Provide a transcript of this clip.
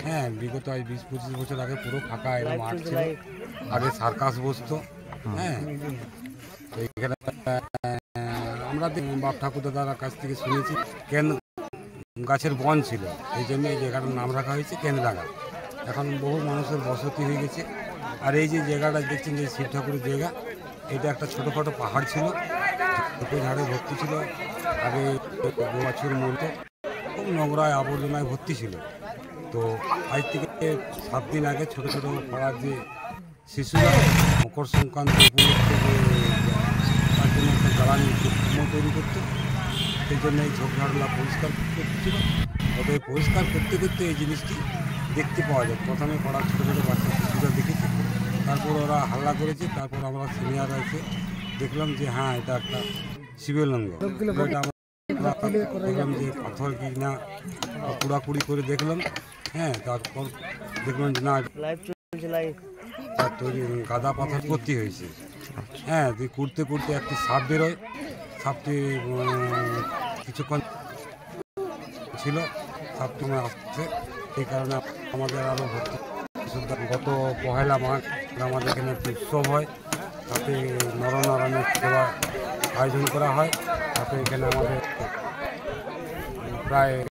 হ্যাঁ, বিগত 20-25 বছর আগে পুরো ফাঁকা এরকম মাঠ ছিল। আগে সার্কাস বসতো। হ্যাঁ, তো এখানে আমরা বাপ ঠাকুর দাদার কাছ থেকে শুনেছি কেন গাছের বন ছিল, এই জন্য এই জায়গাটার নাম রাখা হয়েছে কেন্দ্রাঙ্গা। এখন বহু মানুষের বসতি হয়ে গেছে। আর এই যে জায়গাটা দেখছেন যে শিব ঠাকুরের জায়গা, এটা একটা ছোটোখাটো পাহাড় ছিল, ছোটো ঝাড়ে ভর্তি ছিল। আগে বাছুর মূলত খুব নোংরায় আবর্জনায় ভর্তি ছিল। তো আজ থেকে 7 দিন আগে ছোটো ছোটো পাড়ার যে শিশুরা মকর সংক্রান্তি উপলক্ষে যে তার জন্য একটা জ্বালানি তৈরি করতো, সেই জন্য এই ঝোপঝাড়গুলো পরিষ্কার করছিল। তবে পরিষ্কার করতে করতে এই জিনিসটি দেখতে পাওয়া যায়। প্রথমে পাড়ার ছোটো ছোটো বাচ্চা শিশুরা দেখেছে, তারপর ওরা হাল্লা করেছে, তারপর আমরা সিনিয়ররা এসে দেখলাম যে হ্যাঁ এটা একটা শিবলিঙ্গ। এটা আমরা দেখলাম যে পাথর কি না কুড়াকুড়ি করে দেখলাম। হ্যাঁ, তারপর দেখলাম যে না তার তৈরি গাদা পাথর ভর্তি হয়েছে। হ্যাঁ, কুড়তে কুড়তে একটি সাপ বেরোয়। সাপটি কিছুক্ষণ ছিল, সাপ তোমার আসছে, এই কারণে আমাদের আরও ভর্তি। গত 1 মাঘ আমাদের এখানে একটি উৎসব হয়, তাতে নরনারায়ণের সেবা আয়োজন করা হয়। তাতে এখানে আমাদের প্রায়